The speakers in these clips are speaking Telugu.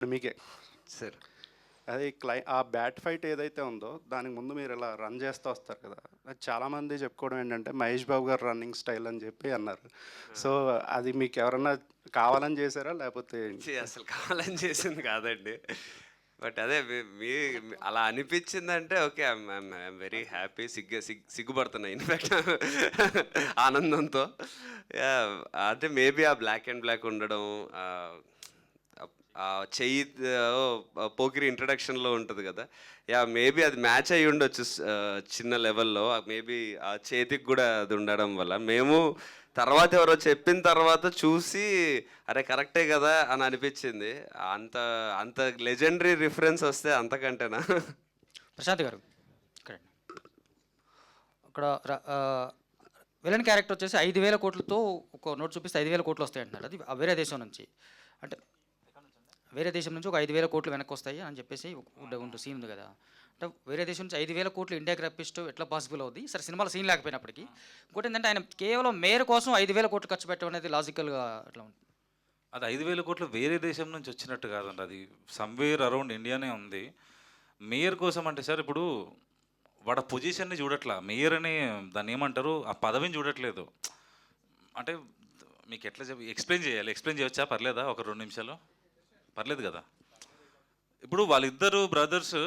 మీకే సార్. అది ఆ బ్యాట్ ఫైట్ ఏదైతే ఉందో దానికి ముందు మీరు ఇలా రన్ చేస్తూ వస్తారు కదా, అది చాలామంది చెప్పుకోవడం ఏంటంటే మహేష్ బాబు గారు రన్నింగ్ స్టైల్ అని చెప్పి అన్నారు. సో అది మీకు ఎవరన్నా కావాలని చేశారా లేకపోతే అసలు కావాలని చేసింది కాదండి. బట్ అదే మీ అలా అనిపించిందంటే ఓకే, ఐఎమ్ వెరీ హ్యాపీ. సిగ్గుపడుతున్నా ఇన్ఫాక్ట్ ఆనందంతో. అంటే మేబీ ఆ బ్లాక్ అండ్ బ్లాక్ ఉండడం, ఆ చెయ్యి పోకిరి ఇంట్రడక్షన్లో ఉంటుంది కదా, మేబీ అది మ్యాచ్ అయ్యి ఉండొచ్చు చిన్న లెవెల్లో. మేబీ ఆ చేతికి కూడా అది ఉండడం వల్ల మేము తర్వాత ఎవరో చెప్పిన తర్వాత చూసి అరే కరెక్టే కదా అని అనిపించింది. అంత అంత లెజెండరీ రిఫరెన్స్ వస్తే అంతకంటేనా. ప్రశాంత్ గారు ఇక్కడ అక్కడ విలన్ క్యారెక్టర్ వచ్చేసి 5,000 కోట్లతో ఒక నోట్ చూపిస్తే 5,000 కోట్లు వస్తాయి అంటున్నారు. అది వేరే దేశం నుంచి, అంటే వేరే దేశం నుంచి ఒక 5,000 కోట్లు వెనక్కి వస్తాయి అని చెప్పేసి ఉంటుంది సీన్ ఉంది కదా. అంటే వేరే దేశం నుంచి 5,000 కోట్లు ఇండియాకి రప్పిస్తూ ఎట్లా పాసిబుల్ అవుద్ది? సరే సినిమాలో సీన్ లేకపోయినప్పటికీ ఇంకోటి ఏంటంటే ఆయన కేవలం మేయర్ కోసం 5,000 కోట్లు ఖర్చు పెట్టడం అనేది లాజికల్గా ఎట్లా ఉంటుంది? అది 5,000 కోట్లు వేరే దేశం నుంచి వచ్చినట్టు కాదండి, అది సమ్వేర్ అరౌండ్ ఇండియానే ఉంది. మేయర్ కోసం అంటే సార్ ఇప్పుడు వాడు పొజిషన్ని చూడట్లా, మేయర్ అని దాన్ని ఏమంటారు, ఆ పదవిని చూడట్లేదు. అంటే మీకు ఎట్లా ఎక్స్ప్లెయిన్ చేయాలి? ఎక్స్ప్లెయిన్ చేయొచ్చా? పర్లేదా? ఒక 2 నిమిషాలు పర్లేదు కదా. ఇప్పుడు వాళ్ళిద్దరు brothers,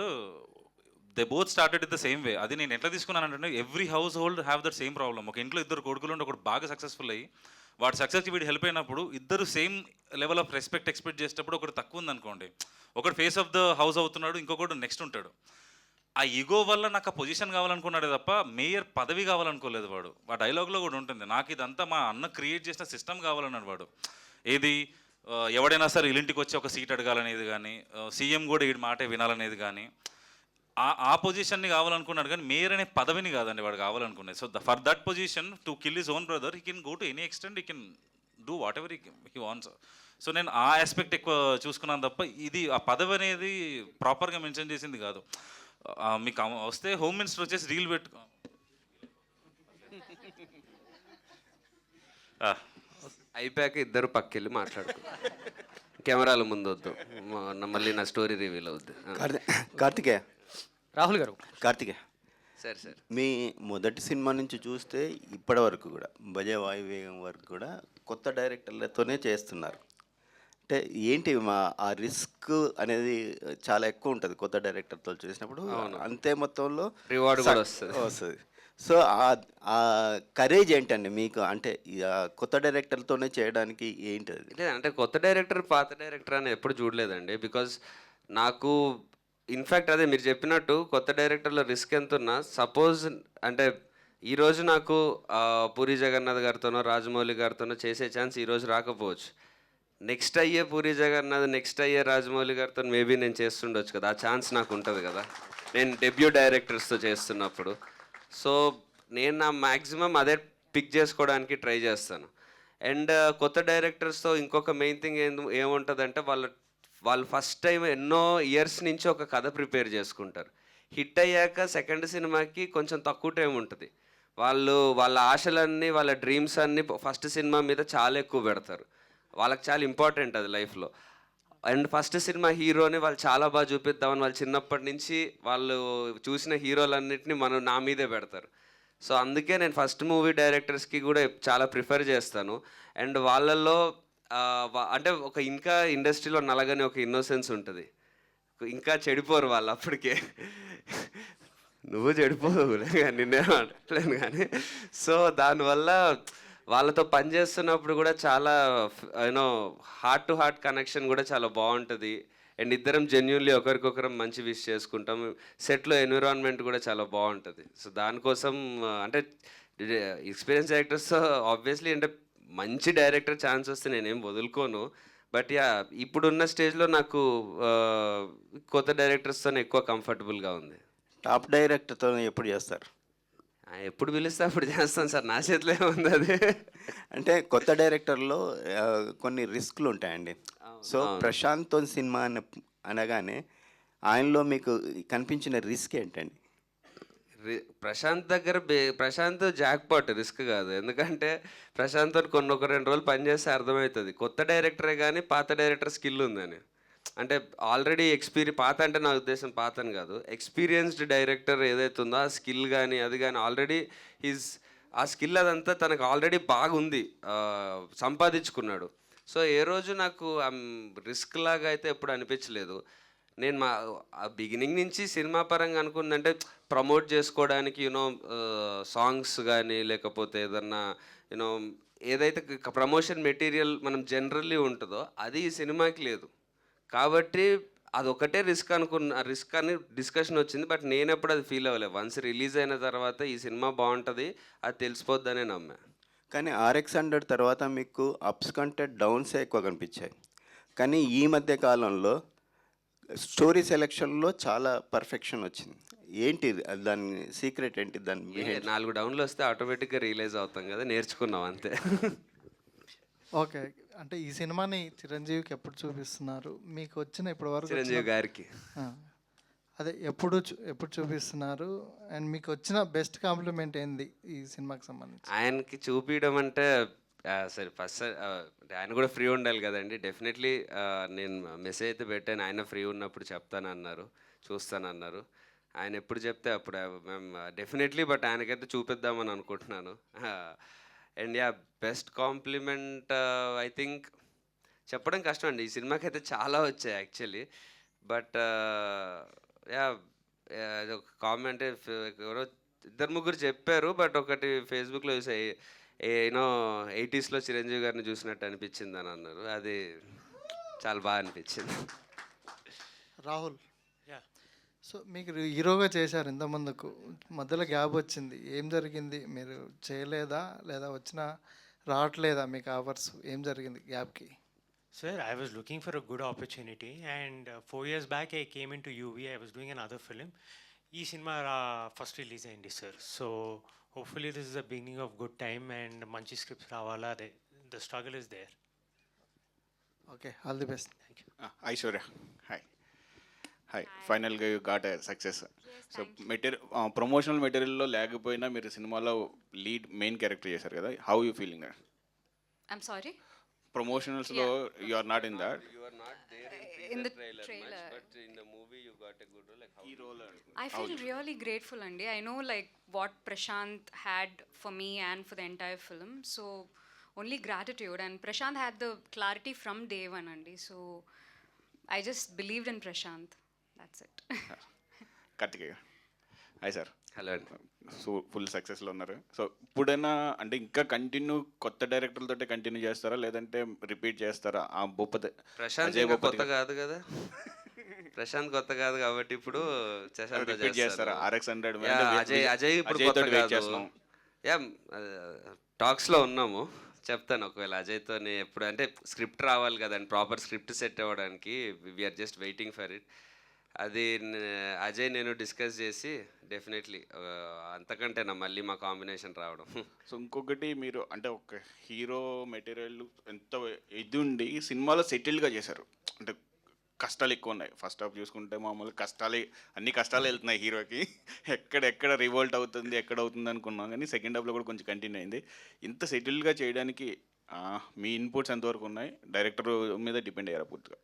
they both started in the same way. అది నేను ఎట్లా తీసుకున్నానంటే every household have that same problem. ఒక ఇంట్లో ఇద్దరు కొడుకులు ఉండి ఒకటి బాగా సక్సెస్ఫుల్ అయ్యి వాడు సక్సెస్కి వీడు హెల్ప్ అయినప్పుడు ఇద్దరు same level of respect expect చేసేటప్పుడు ఒకటి తక్కువ ఉందనుకోండి, ఒకటి ఫేస్ ఆఫ్ ద హౌస్ అవుతున్నాడు, ఇంకొకటి నెక్స్ట్ ఉంటాడు. ఆ ఈగో వల్ల నాకు ఆ పొజిషన్ కావాలనుకున్నాడే తప్ప మేయర్ పదవి కావాలనుకోలేదు వాడు. ఆ డైలాగ్లో కూడా ఉంటుంది, నాకు ఇదంతా మా అన్న క్రియేట్ చేసిన సిస్టమ్ కావాలన్నాడు వాడు. ఏది ఎవడైనా సరే ఇల్లింటికి వచ్చి ఒక సీట్ అడగాలనేది కానీ, సీఎం కూడా ఈ మాటే వినాలనేది కానీ, ఆ పొజిషన్ని కావాలనుకున్నాడు. కానీ మేయర్ అనే పదవిని కాదండి వాడు కావాలనుకునేది. So for that position to kill his own brother, he can go to any extent, he can do whatever he wants. So నేను ఆ ఆస్పెక్ట్ ఎక్కువ చూసుకున్నాను తప్ప ఇది ఆ పదవి అనేది ప్రాపర్గా మెన్షన్ చేసింది కాదు. మీకు వస్తే హోమ్ మినిస్టర్ వచ్చేసి రీల్ పెట్టుకో, అయిపోయాక ఇద్దరు పక్కెళ్ళి మాట్లాడుకో, కెమెరాల ముందు వద్దు, మళ్ళీ నా స్టోరీ రివీల్ అవుద్ది. కార్తికేయ రాహుల్ గారు, కార్తికేయ సరే సార్. మీ మొదటి సినిమా నుంచి చూస్తే ఇప్పటి వరకు కూడా భజే వాయువేగం వరకు కూడా కొత్త డైరెక్టర్లతోనే చేస్తున్నారు. అంటే ఏంటి ఆ రిస్క్ అనేది చాలా ఎక్కువ ఉంటుంది కొత్త డైరెక్టర్తో చేసినప్పుడు. అంతే మొత్తంలో రివార్డ్ కూడా వస్తుంది. సో ఆ కరేజ్ ఏంటండి మీకు? అంటే కొత్త డైరెక్టర్తోనే చేయడానికి ఏంటి? అంటే కొత్త డైరెక్టర్ పాత డైరెక్టర్ అని ఎప్పుడు చూడలేదండి. బికాజ్ నాకు ఇన్ఫ్యాక్ట్ అదే మీరు చెప్పినట్టు కొత్త డైరెక్టర్లో రిస్క్ ఎంత ఉన్నా, సపోజ్ అంటే ఈరోజు నాకు పూరి జగన్నాథ్ గారితోనో రాజమౌళి గారితోనో చేసే ఛాన్స్ ఈరోజు రాకపోవచ్చు. నెక్స్ట్ అయ్యే పూరి జగన్నాథ్, నెక్స్ట్ అయ్యే రాజమౌళి గారితో మేబీ నేను చేస్తుండొచ్చు కదా, ఆ ఛాన్స్ నాకు ఉంటుంది కదా నేను డెబ్యూ డైరెక్టర్స్తో చేస్తున్నప్పుడు. సో నేను నా మ్యాక్సిమం అదే పిక్ చేసుకోవడానికి ట్రై చేస్తాను. అండ్ కొత్త డైరెక్టర్స్తో ఇంకొక మెయిన్ థింగ్ ఏముంటుందంటే వాళ్ళు ఫస్ట్ టైం ఎన్నో ఇయర్స్ నుంచి ఒక కథ ప్రిపేర్ చేసుకుంటారు. హిట్ అయ్యాక సెకండ్ సినిమాకి కొంచెం తక్కువ టైం ఉంటుంది. వాళ్ళ ఆశలన్నీ, వాళ్ళ డ్రీమ్స్ అన్నీ ఫస్ట్ సినిమా మీద చాలా ఎక్కువ పెడతారు. వాళ్ళకి చాలా ఇంపార్టెంట్ అది లైఫ్లో. అండ్ ఫస్ట్ సినిమా హీరోని వాళ్ళు చాలా బాగా చూపిద్దామని వాళ్ళు చిన్నప్పటి నుంచి వాళ్ళు చూసిన హీరోలన్నింటినీ నా మీదే పెడతారు. సో అందుకే నేను ఫస్ట్ మూవీ డైరెక్టర్స్కి కూడా చాలా ప్రిఫర్ చేస్తాను. అండ్ వాళ్ళల్లో అంటే ఇంకా ఇండస్ట్రీలో నలగని ఒక ఇన్నోసెన్స్ ఉంటుంది, ఇంకా చెడిపోరు వాళ్ళు అప్పటికే. నువ్వు చెడిపోవు, నిన్నేం అనట్లేను కానీ. సో దానివల్ల వాళ్ళతో పనిచేస్తున్నప్పుడు కూడా చాలా హార్ట్ టు హార్ట్ కనెక్షన్ కూడా చాలా బాగుంటుంది. అండ్ ఇద్దరం జెన్యున్లీ ఒకరికొకరం మంచి విష్ చేసుకుంటాం. సెట్లో ఎన్విరాన్మెంట్ కూడా చాలా బాగుంటుంది. సో దానికోసం అంటే ఎక్స్పీరియన్స్ డైరెక్టర్స్తో ఆబ్వియస్లీ అంటే మంచి డైరెక్టర్ ఛాన్స్ వస్తే నేనేం వదులుకోను. బట్ ఇప్పుడున్న స్టేజ్లో నాకు కొత్త డైరెక్టర్స్తో ఎక్కువ కంఫర్టబుల్గా ఉంది. టాప్ డైరెక్టర్తో ఎప్పుడు చేస్తారు? ఎప్పుడు పిలిస్తే అప్పుడు చేస్తాను సార్, నా చేతిలో ఉంది అది. అంటే కొత్త డైరెక్టర్లో కొన్ని రిస్క్లు ఉంటాయండి. సో ప్రశాంత్ సినిమా అనగానే ఆయనలో మీకు కనిపించిన రిస్క్ ఏంటండి? ప్రశాంత్ జాక్పాట్ రిస్క్ కాదు. ఎందుకంటే ప్రశాంత్తో ఒక 2 రోజులు పనిచేస్తే అర్థమవుతుంది కొత్త డైరెక్టరే కానీ పాత డైరెక్టర్ స్కిల్ ఉందని. అంటే ఆల్రెడీ పాత అంటే నా ఉద్దేశం పాత అని కాదు, ఎక్స్పీరియన్స్డ్ డైరెక్టర్ ఏదైతే ఉందో ఆ స్కిల్ కానీ అది కానీ ఆల్రెడీ ఆ స్కిల్ అదంతా తనకు ఆల్రెడీ బాగుంది, సంపాదించుకున్నాడు. సో ఏ రోజు నాకు రిస్క్ లాగా అయితే ఎప్పుడు అనిపించలేదు. నేను బిగినింగ్ నుంచి సినిమా పరంగా అనుకుందంటే ప్రమోట్ చేసుకోవడానికి యూనో సాంగ్స్ కానీ లేకపోతే ఏదన్నా యూనో ఏదైతే ప్రమోషన్ మెటీరియల్ మనం జనరల్లీ ఉంటుందో అది ఈ సినిమాకి లేదు. కాబట్టి అదొకటే రిస్క్ అని డిస్కషన్ వచ్చింది. బట్ నేను ఎప్పుడు అది ఫీల్ అవ్వలేదు. వన్స్ రిలీజ్ అయిన తర్వాత ఈ సినిమా బాగుంటుంది అది తెలిసిపోద్దనే నమ్మా. కానీ RX100 తర్వాత మీకు అప్స్ కంటే డౌన్సే ఎక్కువ కనిపించాయి. కానీ ఈ మధ్య కాలంలో స్టోరీ సెలెక్షన్లో చాలా పర్ఫెక్షన్ వచ్చింది. ఏంటి దాని సీక్రెట్ ఏంటి? దాని behind? 4 డౌన్లు వస్తే ఆటోమేటిక్గా రియలైజ్ అవుతాం కదా, నేర్చుకున్నాం అంతే. ఓకే, అంటే ఈ సినిమాని చిరంజీవికి ఎప్పుడు చూపిస్తున్నారు? మీకు వచ్చిన ఇప్పటి వరకు చిరంజీవి గారికి అదే ఎప్పుడు చూపిస్తున్నారు? అండ్ మీకు వచ్చిన బెస్ట్ కాంప్లిమెంట్ ఏంది ఈ సినిమాకి సంబంధించి? ఆయనకి చూపించడం అంటే సరే ఫస్ట్ ఆయన కూడా ఫ్రీ ఉండాలి కదండి. డెఫినెట్లీ నేను మెసేజ్ అయితే పెట్టాను, ఆయన ఫ్రీ ఉన్నప్పుడు చెప్తానన్నారు, చూస్తానన్నారు. ఆయన ఎప్పుడు చెప్తే అప్పుడు మేము డెఫినెట్లీ, బట్ ఆయనకైతే చూపిద్దామని అనుకుంటున్నాను. And yeah, best compliment I think చెప్పడం కష్టం అండి. ఈ సినిమాకి అయితే చాలా వచ్చాయి యాక్చువల్లీ. బట్ యా, ఒక కామెంట్ ఎవరో 2-3 చెప్పారు. బట్ ఒకటి ఫేస్బుక్లో చూసే యూనో 80s చిరంజీవి గారిని చూసినట్టు అనిపించింది అని అన్నారు. అది చాలా బాగా అనిపించింది. రాహుల్, సో మీకు హీరోగా చేశారు ఇంతమందుకు, మధ్యలో గ్యాప్ వచ్చింది, ఏం జరిగింది? మీరు చేయలేదా లేదా రావట్లేదా మీకు ఆఫర్స్? ఏం జరిగింది గ్యాప్కి? Sir, I was looking for a good opportunity, and 4 years back I came into UV. I was doing another film. Ee cinema first release ayindi, sir. So hopefully this is the beginning of good time and manchi scripts ravala. The struggle is there. Okay, all the best. Aishwarya, hi. ఫైనల్గా you got a success. So promotional మెటీరియల్లో లేకపోయినా మీరు సినిమాలో మెయిన్ క్యారెక్టర్ చేశారు కదా, how you feeling? I'm sorry? ప్రమోషనల్స్లో you are not in that. In the trailer. But in the movie you got a good role. Like how ఈ role I feel really grateful, Andy. I know like what Prashant had for me and for the entire film. So only gratitude. And Prashant had the clarity from day one, Andy. So I just believed in Prashant. That's it. Karthikeya, hi sir. Hello అండి. సో ఫుల్ సక్సెస్లో ఉన్నారు. సో ఇప్పుడైనా అంటే ఇంకా కొత్త డైరెక్టర్లతో కంటిన్యూ చేస్తారా, లేదంటే రిపీట్ చేస్తారా? ఆ భూపతి ప్రశాంత్ ఇంకా కొత్త కాదు కదా, ప్రశాంత్ కొత్త కాదు కాబట్టి ఇప్పుడు రిపీట్ చేస్తారా? RX100 అజయ్ ఇప్పుడు కొత్త కాదు. యా, టాక్స్లో ఉన్నాము, చెప్తాను ఒకవేళ అజయ్తోనే ఎప్పుడు అంటే స్క్రిప్ట్ రావాలి కదండి, ప్రాపర్ స్క్రిప్ట్ సెట్ అవ్వడానికి. We're just waiting for it. అది అజయ్ నేను డిస్కస్ చేసి డెఫినెట్లీ అంతకంటే మళ్ళీ మా కాంబినేషన్ రావడం. సో ఇంకొకటి, మీరు అంటే ఒక హీరో మెటీరియల్ ఎంత ఇది ఉండి సినిమాలో సెటిల్గా చేశారు. అంటే కష్టాలు ఎక్కువ ఉన్నాయి. ఫస్ట్ హాఫ్ చూసుకుంటే మామూలు అన్ని కష్టాలు వెళ్తున్నాయి హీరోకి. ఎక్కడ రివోల్ట్ అవుతుంది, ఎక్కడ అవుతుంది అనుకున్నాం, కానీ సెకండ్ హాఫ్లో కూడా కొంచెం కంటిన్యూ అయింది. ఇంత సెటిల్గా చేయడానికి మీ ఇన్పుట్స్ ఎంతవరకు ఉన్నాయి? డైరెక్టర్ మీద డిపెండ్ అయ్యారా పూర్తిగా?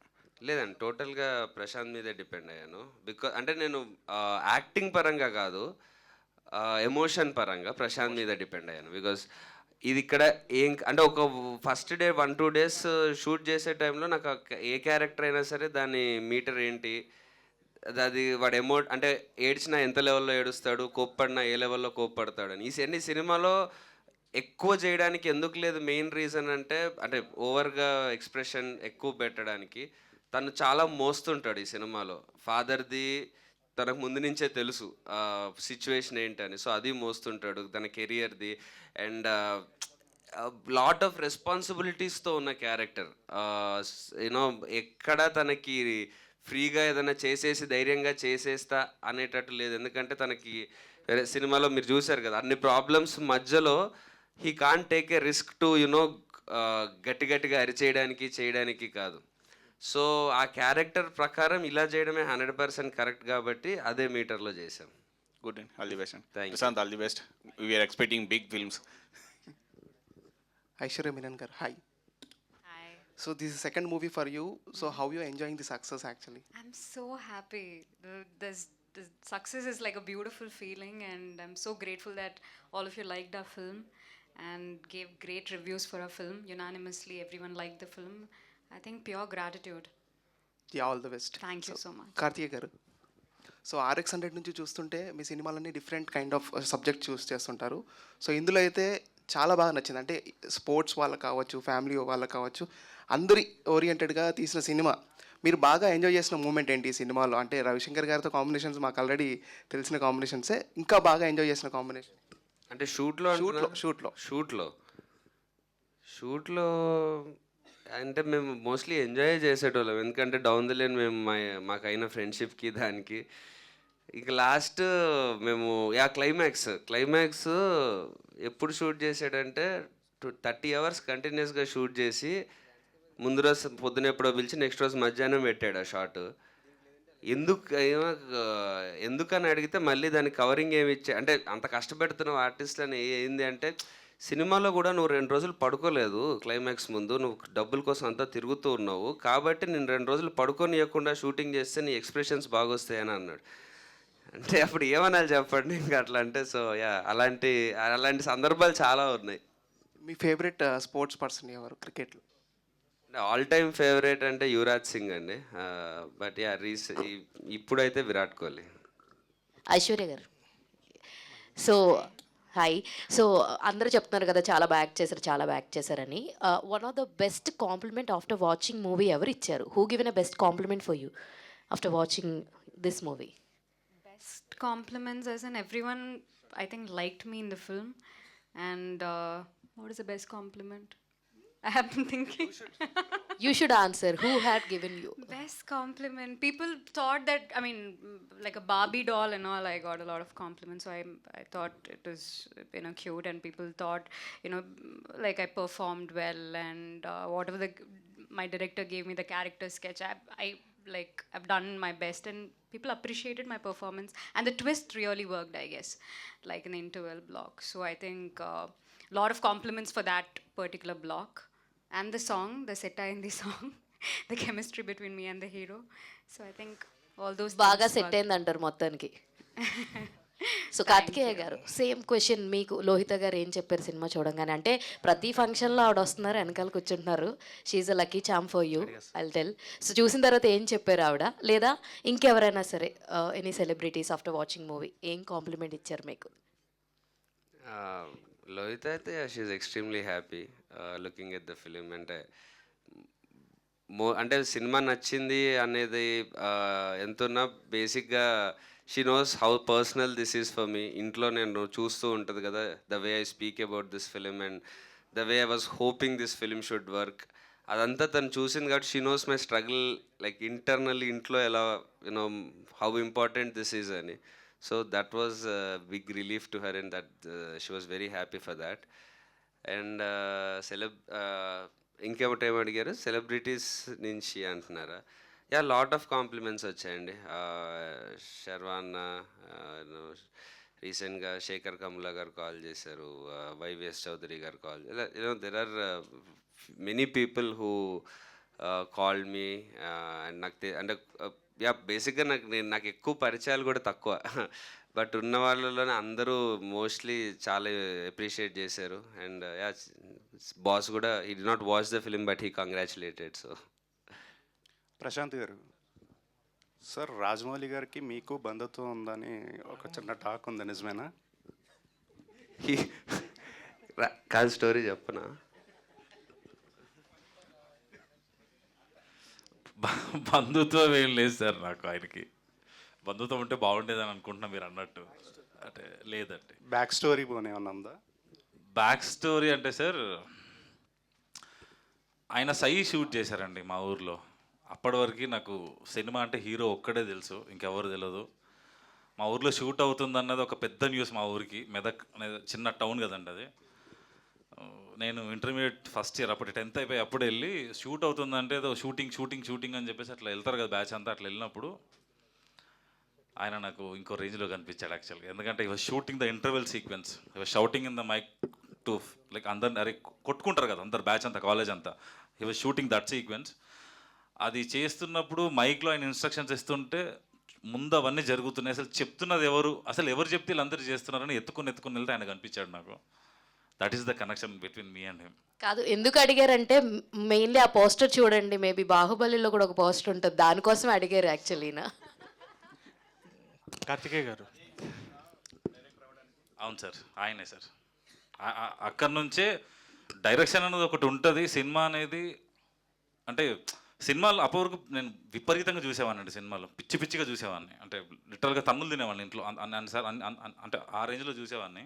లేదండి, టోటల్గా ప్రశాంత్ మీదే డిపెండ్ అయ్యాను. బికాజ్ అంటే నేను యాక్టింగ్ పరంగా కాదు, ఎమోషన్ పరంగా ప్రశాంత్ మీద డిపెండ్ అయ్యాను. బికాజ్ ఇది ఇక్కడ అంటే ఒక ఫస్ట్ డే 1-2 డేస్ షూట్ చేసే టైంలో నాకు ఏ క్యారెక్టర్ అయినా సరే దాని మీటర్ ఏంటి, అది వాడు అంటే ఏడ్చినా ఎంత లెవెల్లో ఏడుస్తాడు, కోప్పడినా ఏ లెవెల్లో కోప్పడతాడు అని. ఈ సినిమాలో ఎక్కువ చేయడానికి ఎందుకు లేదు, మెయిన్ రీజన్ అంటే ఓవర్గా ఎక్స్ప్రెషన్ ఎక్కువ పెట్టడానికి. తను చాలా మోస్తుంటాడు ఈ సినిమాలో. ఫాదర్ది తనకు ముందు నుంచే తెలుసు సిచ్యువేషన్ ఏంటని, సో అది మోస్తుంటాడు, తన కెరియర్ది. అండ్ లాట్ ఆఫ్ రెస్పాన్సిబిలిటీస్తో ఉన్న క్యారెక్టర్. యూనో ఎక్కడ తనకి ఫ్రీగా ఏదైనా చేసేసి ధైర్యంగా చేసేస్తా అనేటట్టు లేదు. ఎందుకంటే తనకి సినిమాలో మీరు చూశారు కదా, అన్ని ప్రాబ్లమ్స్ మధ్యలో he can't take a risk to you know గట్టిగా చేయడానికి కాదు. సో ఆ క్యారెక్టర్ ప్రకారం ఇలా చేయడమే 100% కరెక్ట్ కాబట్టి అదే మీటర్లో చేశాం. Good and all the best. Thank you. Prashant, all the best. We're expecting big films. Aishwarya Menon గారు, hi. Hi. So this is second movie for you. So how you enjoying the success actually? I'm so happy. The success is like a beautiful feeling, and I'm so grateful that all of you liked our film and gave great reviews for our film. Unanimously, everyone liked the film. I think pure gratitude. Yeah, all the best. Thank you so much. Karthikeya గారు, సో RX100 నుంచి చూస్తుంటే మీ సినిమాలన్నీ different kind of subject choose చేస్తుంటారు. సో ఇందులో అయితే చాలా బాగా నచ్చింది. అంటే స్పోర్ట్స్ వాళ్ళకి కావచ్చు, ఫ్యామిలీ వాళ్ళకి కావచ్చు, అందరి ఓరియంటెడ్గా తీసిన సినిమా. మీరు బాగా ఎంజాయ్ చేసిన మూమెంట్ ఏంటి ఈ సినిమాలో? అంటే రవిశంకర్ గారితో కాంబినేషన్స్ మాకు ఆల్రెడీ తెలిసిన కాంబినేషన్సే, ఇంకా బాగా ఎంజాయ్ చేసిన కాంబినేషన్ అంటే షూట్లో షూట్లో అంటే మేము మోస్ట్లీ ఎంజాయ్ చేసేటోళ్ళం, ఎందుకంటే డౌన్ ది లైన్ మేము మాకైన ఫ్రెండ్షిప్కి దానికి ఇక లాస్ట్ మేము క్లైమాక్స్ ఎప్పుడు షూట్ చేసాడంటే 30 hours కంటిన్యూస్గా షూట్ చేసి ముందు రోజు పొద్దున ఎప్పుడో పిలిచి నెక్స్ట్ రోజు మధ్యాహ్నం పెట్టాడు ఆ షాట్. ఎందుకని అడిగితే మళ్ళీ దానికి కవరింగ్ ఏమి ఇచ్చా అంటే అంత కష్టపెడుతున్నావు ఆర్టిస్ట్లని ఏంది అంటే సినిమాలో కూడా నువ్వు 2 రోజులు పడుకోలేదు క్లైమాక్స్ ముందు, నువ్వు డబ్బుల కోసం అంతా తిరుగుతూ ఉన్నావు కాబట్టి నేను 2 రోజులు పడుకోనియకుండా షూటింగ్ చేస్తే నీ ఎక్స్ప్రెషన్స్ బాగొస్తాయని అన్నాడు. అంటే అప్పుడు ఏమనాలి చెప్పండి ఇంకా అట్లా అంటే. సో యా అలాంటి సందర్భాలు చాలా ఉన్నాయి. మీ ఫేవరెట్ స్పోర్ట్స్ పర్సన్ ఎవరు క్రికెట్లో? ఆల్ టైమ్ ఫేవరెట్ అంటే యువరాజ్ సింగ్ అండి, బట్ యా ఇప్పుడైతే విరాట్ కోహ్లీ. ఐశ్వర్య గారు, సో హాయ్. సో అందరూ చెప్తున్నారు కదా చాలా బాగా చేశారని. One of the best compliment after watching movie ఎవరు ఇచ్చారు? Who given a best compliment for you after watching this movie? Best compliments as in everyone, I think, liked me in the film. And what is the best compliment? I have been thinking. You should answer. Who had given you? Best compliment. People thought that, I mean, like a Barbie doll and all, I got a lot of compliments. So I thought it was, cute, and people thought, like I performed well, and whatever my director gave me the character sketch, I've done my best, and people appreciated my performance, and the twist really worked, I guess, like in the interval block. So I think lot of compliments for that particular block. And the song, the satire in the song, the chemistry between me and the hero. So I think all those బాగా things సెట్ worked. అయింది అంటారు మొత్తానికి. సో కార్తికేయ గారు, సేమ్ క్వశ్చన్ మీకు. లోహిత గారు ఏం చెప్పారు సినిమా చూడంగానే? అంటే ప్రతి ఫంక్షన్లో ఆవిడ వస్తున్నారు, వెనకాల కూర్చుంటున్నారు. She's a lucky charm for you, I'll tell. So చూసిన తర్వాత ఏం చెప్పారు ఆవిడ? లేదా ఇంకెవరైనా సరే, any celebrities after watching movie ఏం కాంప్లిమెంట్ ఇచ్చారు మీకు? లోహిత అయితే she's extremely happy looking at the film. అంటే సినిమా నచ్చింది అనేది ఎంతున్నా బేసిక్గా she knows how personal this is for me. ఇంట్లో నేను చూస్తూ ఉంటుంది కదా the way I speak about this film and the way I was hoping this film should work. అదంతా తను చూసింది కాబట్టి she knows my struggle, like internally ఇంట్లో ఎలా హౌ ఇంపార్టెంట్ దిస్ ఈజ్ అని. So that was big relief to her and that she was very happy for that. And ఇంకేమిటి ఏమి అడిగారు? సెలబ్రిటీస్ నుంచి అంటున్నారా? యా, లాట్ ఆఫ్ కాంప్లిమెంట్స్ వచ్చాయండి. శర్వాన్ రీసెంట్గా శేఖర్ కమ్లా గారు కాల్ చేశారు, వైవిఎస్ చౌదరి గారు call, there are many people who called me. And అంటే యా బేసిక్గా నాకు ఎక్కువ పరిచయాలు కూడా తక్కువ, బట్ ఉన్న వాళ్ళలోనే అందరూ మోస్ట్లీ చాలా అప్రిషియేట్ చేశారు. అండ్ యా బాస్ కూడా he did not watch the film but he congratulated. So Prashant గారు, సార్ రాజమౌళి గారికి మీకు బంధుత్వం ఉందని ఒక చిన్న టాక్ ఉంది, నిజమేనా? కాదు, స్టోరీ చెప్పనా? బంధుత్వం ఏం లేదు సార్ నాకు ఆయనకి. బంధుత్వం ఉంటే బాగుండేదని అనుకుంటున్నా మీరు అన్నట్టు. అంటే లేదండి. బ్యాక్ స్టోరీ పోనీ ఏమన్నా ఉందా? బ్యాక్ స్టోరీ అంటే సార్, ఆయన సై షూట్ చేశారండి మా ఊర్లో. అప్పటి వరకు నాకు సినిమా అంటే హీరో ఒక్కడే తెలుసు, ఇంకెవరు తెలియదు. మా ఊర్లో షూట్ అవుతుందన్నది ఒక పెద్ద న్యూస్ మా ఊరికి. మెదక్ అనేది చిన్న టౌన్ కదండి అది. నేను ఇంటర్మీడియట్ ఫస్ట్ ఇయర్, అప్పుడు 10th అయిపోయి అప్పుడు వెళ్ళి షూట్ అవుతుందంటే ఏదో షూటింగ్ అని చెప్పేసి అట్లా వెళ్తారు కదా బ్యాచ్ అంతా. అట్లా వెళ్ళినప్పుడు ఆయన నాకు ఇంకో రేంజ్లో కనిపించాడు యాక్చువల్గా. ఎందుకంటే he was shooting the interval sequence, he was shouting in the mic to like అందరు అరే కొట్టుకుంటారు కదా అందరు బ్యాచ్ అంతా కాలేజ్ అంతా he was shooting that sequence. అది చేస్తున్నప్పుడు మైక్లో ఆయన ఇన్స్ట్రక్షన్స్ ఇస్తుంటే ముందు అవన్నీ జరుగుతున్నాయి, అసలు చెప్తున్నది ఎవరు, అసలు ఎవరు చెప్తే వీళ్ళందరూ చేస్తున్నారని ఎత్తుకుని వెళ్తే ఆయన కనిపించాడు నాకు. That is the connection between me and him. కాదు, ఎందుకు అడిగారంటే మెయిన్లీ ఆ పోస్టర్ చూడండి, మేబీ బాహుబలిలో కూడా ఒక పోస్టర్ ఉంటుంది, దానికోసం అడిగారు యాక్చువల్లీనా. కార్తికేయ గారు. అవును సార్, ఆయనే సార్. అక్కడి నుంచే డైరెక్షన్ అనేది ఒకటి ఉంటుంది. సినిమా అనేది అంటే సినిమాలు అప్పటివరకు నేను విపరీతంగా చూసేవాడిని అండి, సినిమాలు పిచ్చి పిచ్చిగా చూసేవాడిని, అంటే లిటరల్గా తన్నులు తినేవాడిని ఇంట్లో సార్ అంటే ఆ రేంజ్లో చూసేవాడిని.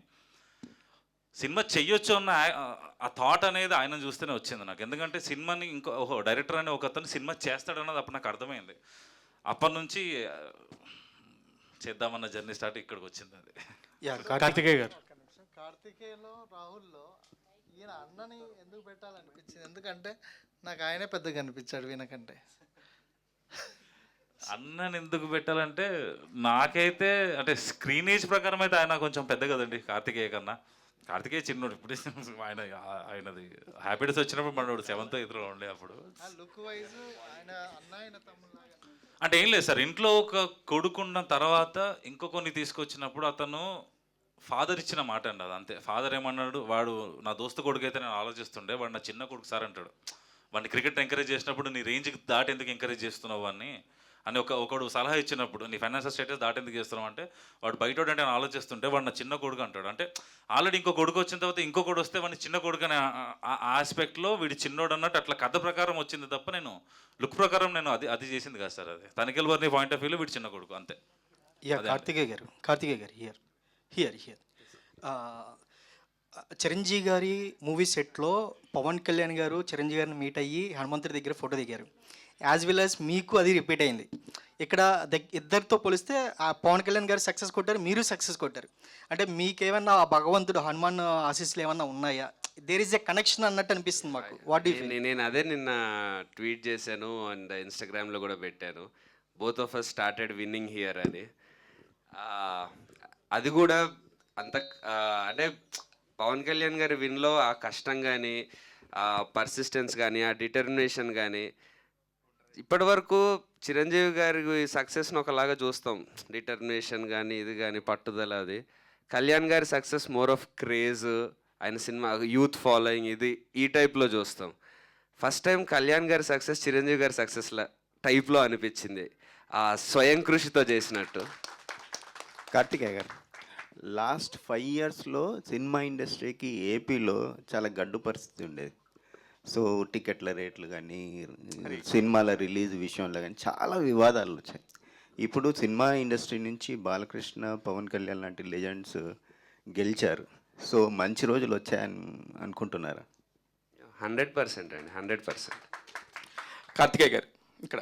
సినిమా చెయ్యొచ్చు అన్న ఆ థాట్ అనేది ఆయన చూస్తేనే వచ్చింది నాకు. ఎందుకంటే సినిమాని ఓహో డైరెక్టర్ అనే ఒక అతను సినిమా చేస్తాడన్నది అప్పుడు నాకు అర్థమైంది. అప్పటి నుంచి చేద్దామన్న జర్నీ స్టార్ట్ ఇక్కడికి వచ్చింది అది. కార్తికేయ గారు. కార్తికేయలో రాహుల్లో ఈయన అన్నని ఎందుకు పెట్టాలనిపించింది? ఎందుకంటే నాకు ఆయనే పెద్దగా అనిపించాడు వీనకంటే. అన్నని ఎందుకు పెట్టాలంటే నాకైతే అంటే స్క్రీనేజ్ ప్రకారం అయితే ఆయన కొంచెం పెద్ద కదండి కార్తికేయ కన్నా. కార్తికేయ చిన్నోడు, ఇప్పుడు ఆయనది హ్యాపీ డేస్ వచ్చినప్పుడు మనోడు 7th 8th ఉండే అప్పుడు. లుక్ వైజ్ ఆయన అన్న ఆయన తమ్ముళ్ళగా అంటే ఏం లేదు సార్, ఇంట్లో ఒక కొడుకున్న తర్వాత ఇంకొకరిని తీసుకొచ్చినప్పుడు అతను ఫాదర్ ఇచ్చిన మాట అండి అది అంతే. ఫాదర్ ఏమన్నాడు, వాడు నా దోస్తు కొడుకు అయితే నేను ఆలోచిస్తుండే, వాడు నా చిన్న కొడుకు సార్ అంటాడు. వాడిని క్రికెట్ ఎంకరేజ్ చేసినప్పుడు నీ రేంజ్కి దాటి ఎందుకు ఎంకరేజ్ చేస్తున్నావు అని ఒకడు సలహా ఇచ్చినప్పుడు నీ ఫైనాన్షియల్ స్టేటస్ దాటి ఎందుకు చేస్తున్నావు అంటే వాడు బయట అంటే నేను ఆలోచిస్తుంటే వాడు నా చిన్న కొడుకు అంటాడు. అంటే ఆల్రెడీ ఇంకో కొడుకు వచ్చిన తర్వాత ఇంకొకడు వస్తే వాడిని చిన్న కొడుకు అనే ఆస్పెక్ట్లో వీడి చిన్నోడు అన్నట్టు అట్లా కథ ప్రకారం వచ్చింది తప్ప నేను లుక్ ప్రకారం నేను అది చేసింది కాదు సార్. అది తనిఖీల వారిని పాయింట్ ఆఫ్ వ్యూలో వీడి చిన్న కొడుకు అంతే. కార్తికేయ గారు హియర్ చిరంజీవి గారి మూవీ సెట్లో పవన్ కళ్యాణ్ గారు చిరంజీవి గారిని మీట్ అయ్యి హనుమంతుడి దగ్గర ఫోటో దిగారు. యాజ్ వెల్ యాజ్ మీకు అది రిపీట్ అయింది. ఇక్కడ ఇద్దరితో పోలిస్తే ఆ పవన్ కళ్యాణ్ గారు సక్సెస్ కొట్టారు, మీరు సక్సెస్ కొట్టారు. అంటే మీకేమన్నా ఆ భగవంతుడు హనుమాన్ ఆశీస్సులు ఏమన్నా ఉన్నాయా? దేర్ ఈజ్ ఎ కనెక్షన్ అన్నట్టు అనిపిస్తుంది మాకు. What you feel? నేను అదే నిన్న ట్వీట్ చేశాను అండ్ ఇన్స్టాగ్రామ్లో కూడా పెట్టాను, both of us started winning here అని. అది కూడా అంత అంటే పవన్ కళ్యాణ్ గారి విన్లో ఆ కష్టం కానీ ఆ పర్సిస్టెన్స్ కానీ ఆ డిటర్మినేషన్ కానీ ఇప్పటి వరకు చిరంజీవి గారి సక్సెస్ని ఒకలాగా చూస్తాం, డిటర్మినేషన్ కానీ ఇది కానీ పట్టుదల. అది కళ్యాణ్ గారి సక్సెస్ మోర్ ఆఫ్ క్రేజ్, ఆయన సినిమా యూత్ ఫాలోయింగ్ ఇది ఈ టైప్లో చూస్తాం. ఫస్ట్ టైం కళ్యాణ్ గారి సక్సెస్ చిరంజీవి గారి సక్సెస్ల టైప్లో అనిపించింది, ఆ స్వయం కృషితో చేసినట్టు. కార్తికేయ గారు, లాస్ట్ 5 yearsలో సినిమా ఇండస్ట్రీకి ఏపీలో చాలా గడ్డు పరిస్థితి ఉండేది. సో టికెట్ల రేట్లు కానీ సినిమాల రిలీజ్ విషయంలో కానీ చాలా వివాదాలు వచ్చాయి. ఇప్పుడు సినిమా ఇండస్ట్రీ నుంచి బాలకృష్ణ, పవన్ కళ్యాణ్ లాంటి లెజెండ్స్ గెలిచారు. సో మంచి రోజులు వచ్చాయని అనుకుంటున్నారా? 100% అండి, 100%. కార్తికేయ గారు ఇక్కడ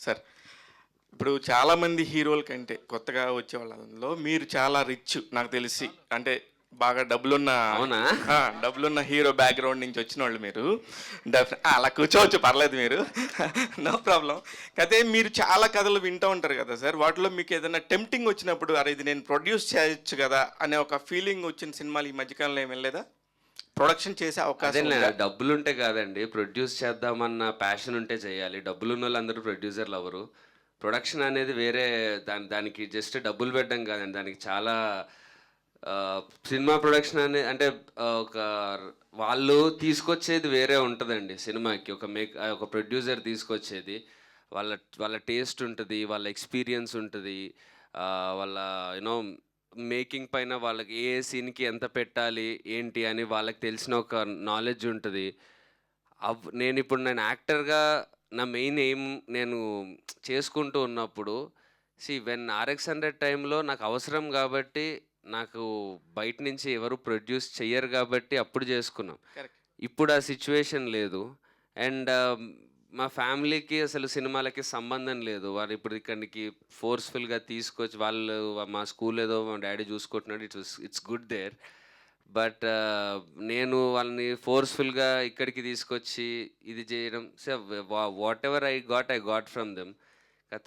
సార్, ఇప్పుడు చాలామంది హీరోల కంటే కొత్తగా వచ్చే వాళ్ళలో మీరు చాలా రిచ్ నాకు తెలిసి, అంటే బాగా డబ్బులున్న హీరో బ్యాక్గ్రౌండ్ నుంచి వచ్చిన వాళ్ళు మీరు. అలా కూర్చోవచ్చు, పర్లేదు, మీరు నో ప్రాబ్లం. అయితే మీరు చాలా కథలు వింటూ ఉంటారు కదా సార్, వాటిలో మీకు ఏదైనా టెంప్టింగ్ వచ్చినప్పుడు అరే ఇది నేను ప్రొడ్యూస్ చేయొచ్చు కదా అనే ఒక ఫీలింగ్ వచ్చిన సినిమాలు ఈ మధ్యకాలంలో ఏమి వెళ్ళలేదా? ప్రొడక్షన్ చేసే అవకాశం డబ్బులు ఉంటే కాదండి, ప్రొడ్యూస్ చేద్దామన్న ప్యాషన్ ఉంటే చేయాలి. డబ్బులు ఉన్న వాళ్ళందరూ ప్రొడ్యూసర్లు అవ్వరు. ప్రొడక్షన్ అనేది వేరే, దానికి జస్ట్ డబ్బులు పెట్టడం కాదండి, దానికి చాలా సినిమా ప్రొడక్షన్ అనేది అంటే ఒక వాళ్ళు తీసుకొచ్చేది వేరే ఉంటుందండి సినిమాకి. ఒక ప్రొడ్యూసర్ తీసుకొచ్చేది వాళ్ళ టేస్ట్ ఉంటుంది, వాళ్ళ ఎక్స్పీరియన్స్ ఉంటుంది, వాళ్ళ యూనో మేకింగ్ పైన వాళ్ళకి ఏ సీన్కి ఎంత పెట్టాలి ఏంటి అని వాళ్ళకి తెలిసిన ఒక నాలెడ్జ్ ఉంటుంది. నేను యాక్టర్గా నా మెయిన్ ఎయిమ్ నేను చేసుకుంటూ ఉన్నప్పుడు వెన్ RX100 టైంలో నాకు అవసరం కాబట్టి, నాకు బయట నుంచి ఎవరు ప్రొడ్యూస్ చెయ్యరు కాబట్టి అప్పుడు చేసుకున్నాం. ఇప్పుడు ఆ సిచ్యువేషన్ లేదు. అండ్ మా ఫ్యామిలీకి అసలు సినిమాలకి సంబంధం లేదు. వాళ్ళు ఇప్పుడు ఇక్కడికి ఫోర్స్ఫుల్గా తీసుకొచ్చి వాళ్ళు మా స్కూల్ ఏదో మా డాడీ చూసుకుంటున్నాడు, ఇట్స్ గుడ్ దేర్. బట్ నేను వాళ్ళని ఫోర్స్ఫుల్గా ఇక్కడికి తీసుకొచ్చి ఇది చేయడం, what ever I got from them.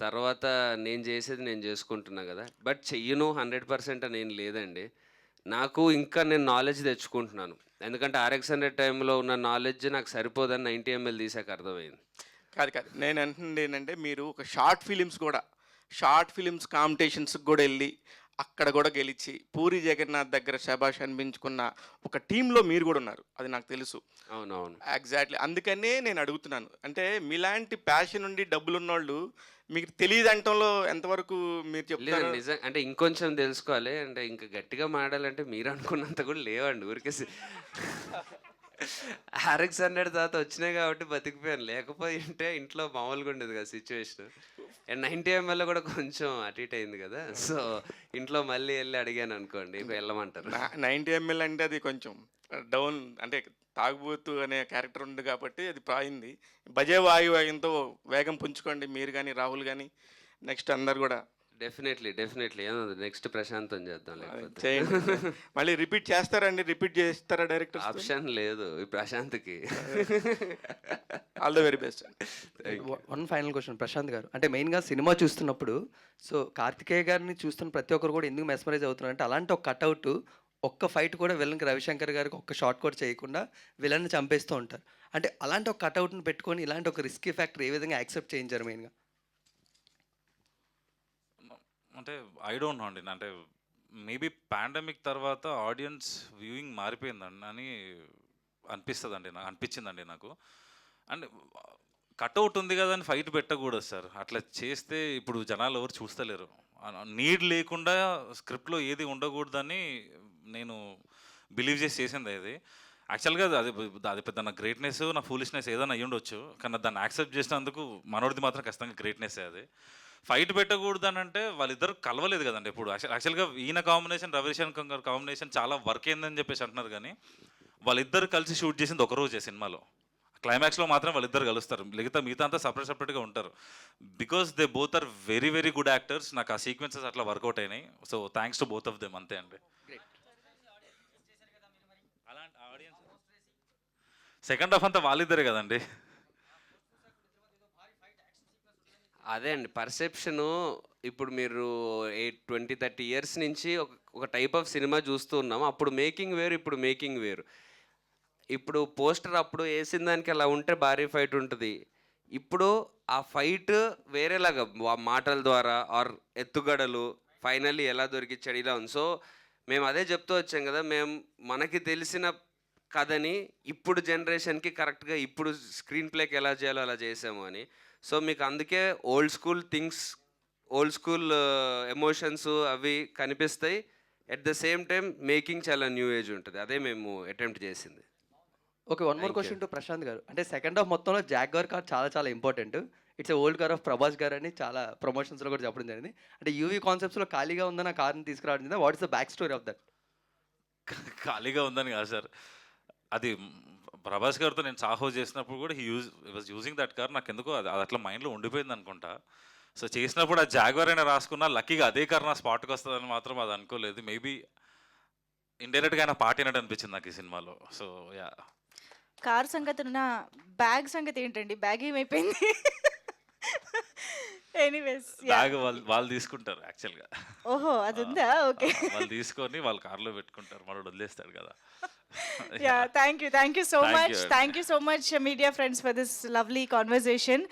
తర్వాత నేను చేసేది నేను చేసుకుంటున్నా కదా. బట్ చెయ్యను 100% అని ఏం లేదండి. నాకు ఇంకా నేను నాలెడ్జ్ తెచ్చుకుంటున్నాను. ఎందుకంటే RX100 టైంలో ఉన్న నాలెడ్జ్ నాకు సరిపోదని 90 ml తీసాక అర్థమైంది. కాదు నేను అంటుంది ఏంటంటే మీరు ఒక షార్ట్ ఫిలిమ్స్ కాంపిటీషన్స్కి కూడా వెళ్ళి అక్కడ కూడా గెలిచి పూరి జగన్నాథ్ దగ్గర శభాష్ అనిపించుకున్న ఒక టీంలో మీరు కూడా ఉన్నారు, అది నాకు తెలుసు. అవునవును. ఎగ్జాక్ట్లీ, అందుకనే నేను అడుగుతున్నాను. అంటే మీలాంటి ప్యాషన్ ఉండి డబ్బులు ఉన్నోళ్ళు మీకు తెలియదు అంటంలో ఎంతవరకు మీరు లేదు చెప్తారు? నిజం అంటే ఇంకొంచెం తెలుసుకోవాలి అంటే ఇంకా గట్టిగా మాడాలంటే మీరు అనుకున్నంత కూడా లేవండి. ఊరికే RX100 తర్వాత వచ్చినాయి కాబట్టి బతికిపోయాను. లేకపోయి ఉంటే ఇంట్లో మామూలుగా ఉండేది కదా సిచ్యువేషన్. అండ్ 90 ml కూడా కొంచెం అటు ఇటు అయింది కదా, సో ఇంట్లో మళ్ళీ వెళ్ళి అడిగాను అనుకోండి వెళ్ళమంటారు. 90 ml అంటే అది కొంచెం డౌన్, అంటే తాగుబోతు అనే క్యారెక్టర్ ఉంది కాబట్టి అది పాయింది. భజే వాయువేగంతో వేగం పుంజుకోండి మీరు కానీ రాహుల్ కానీ, నెక్స్ట్ అందరు కూడా డెఫినెట్లీ నెక్స్ట్ ప్రశాంతం చేద్దాం. లేకపోతే చేయండి. మళ్ళీ రిపీట్ చేస్తారా డైరెక్టర్? ఆప్షన్ లేదు ఈ ప్రశాంత్కి. All the very best. One final question Prashanth గారు, అంటే మెయిన్గా సినిమా చూస్తున్నప్పుడు సో కార్తికేయ గారిని చూస్తున్న ప్రతి ఒక్కరు కూడా ఎందుకు మెస్మరైజ్ అవుతున్నారు అంటే అలాంటి ఒక కట్అవుట్ ఒక్క ఫైట్ కూడా విలన్కి రవిశంకర్ గారికి ఒక్క షాట్ కూడా చేయకుండా విలన్ని చంపేస్తూ ఉంటారు. అంటే అలాంటి ఒక కట్అవుట్ని పెట్టుకొని ఇలాంటి ఒక రిస్కీ ఫ్యాక్టర్ ఏ విధంగా యాక్సెప్ట్ చేయించారు మెయిన్గా? అంటే ఐ డోంట్ నో అండి, అంటే మేబీ పాండమిక్ తర్వాత ఆడియన్స్ వ్యూయింగ్ మారిపోయిందండి అని అనిపించిందండి నాకు. అండ్ కట్అవుట్ ఉంది కదా అని ఫైట్ పెట్టకూడదు సార్. అట్లా చేస్తే ఇప్పుడు జనాలు ఎవరు చూస్తలేరు. నీడ్ లేకుండా స్క్రిప్ట్లో ఏది ఉండకూడదని నేను బిలీవ్ చేసింది అది. యాక్చువల్గా అది పెద్ద నా గ్రేట్నెస్, నా ఫూలిష్నెస్ ఏదైనా అయ్యి ఉండొచ్చు, కానీ దాన్ని యాక్సెప్ట్ చేసినందుకు మనోడిది మాత్రం ఖచ్చితంగా గ్రేట్నెస్సే అది. ఫైట్ పెట్టకూడదు అని అంటే వాళ్ళిద్దరు కలవలేదు కదండి ఇప్పుడు. యాక్చువల్గా ఈయన కాంబినేషన్ రవిశంకర్ గారి కాంబినేషన్ చాలా వర్క్ అయిందని చెప్పేసి అంటున్నారు, కానీ వాళ్ళిద్దరు కలిసి షూట్ చేసింది ఒకరోజే సినిమాలో. క్లైమాక్స్లో మాత్రం వాళ్ళిద్దరు కలుస్తారు, మిగతా అంతా సపరేట్గా ఉంటారు. Because they both are very very good actors. నాకు ఆ సీక్వెన్సెస్ అట్లా వర్కౌట్ అయినాయి. So thanks to both of them, అంతే అండి. అలాంటి ఆడియన్స్ సెకండ్ హాఫ్ అంతా వాళ్ళిద్దరే కదండి. అదే అండి పర్సెప్షను. ఇప్పుడు మీరు 20-30 years నుంచి ఒక టైప్ ఆఫ్ సినిమా చూస్తూ ఉన్నాం. అప్పుడు మేకింగ్ వేరు, ఇప్పుడు మేకింగ్ వేరు. ఇప్పుడు పోస్టర్ అప్పుడు వేసిన దానికి అలా ఉంటే భారీ ఫైట్ ఉంటుంది. ఇప్పుడు ఆ ఫైట్ వేరేలాగా మాటల ద్వారా ఆర్ ఎత్తుగడలు ఫైనల్లీ ఎలా దొరికిచ్చాడు ఇలా ఉంది. సో మేము అదే చెప్తూ వచ్చాం కదా, మనకి తెలిసిన కథని ఇప్పుడు జనరేషన్కి కరెక్ట్గా ఇప్పుడు స్క్రీన్ ప్లేకి ఎలా చేయాలో అలా చేసాము అని. సో మీకు అందుకే ఓల్డ్ స్కూల్ ఎమోషన్స్ అవి కనిపిస్తాయి. At the same time making చాలా న్యూ ఏజ్ ఉంటుంది. అదే మేము అటెంప్ట్ చేసింది. Okay, one more question to Prashant గారు. అంటే సెకండ్ హాఫ్ మొత్తంలో జాగ్వార్ కార్ చాలా important. It's old car of Prabhas గారు అని చాలా ప్రమోషన్స్లో కూడా చెప్పడం జరిగింది. అంటే యూవీ కాన్సెప్ట్స్లో ఖాళీగా ఉందని ఆ కార్ని తీసుకురావడం జరిగింది. What is the back story of that? ఖాళీగా ఉందని కాదు సార్, అది ప్రభాస్ గారితో నేను సాహో చేసినప్పుడు కూడా వాజ్ యూజింగ్ దట్ కార్. నాకు ఎందుకో అది అట్లా మైండ్లో ఉండిపోయింది అనుకుంటా. సో చేసినప్పుడు ఆ జాగ్వార్ అయినా రాసుకున్నా, లక్కీగా అదే కార్ నా స్పాట్కి వస్తుందని మాత్రం అది అనుకోలేదు. మేబీ ఇండైరెక్ట్గా ఆయన పార్టీ అయినట్టు అనిపించింది నాకు ఈ సినిమాలో. So yeah. కార్ సంగతి నా బ్యాగ్ సంగతి ఏంటండి? బ్యాగ్ ఏమైపోయింది? ఎనీవేస్ బ్యాగ్ వాళ్ళు తీసుకుంటారు యాక్చువల్గా. ఓహో, అది ఉందా? ఓకే, వాళ్ళు తీసుకొని వాళ్ళ కార్లో పెట్టుకుంటారు, మనోడు వదిలేస్తాడు కదా. Yeah, thank you so much media friends for this lovely conversation.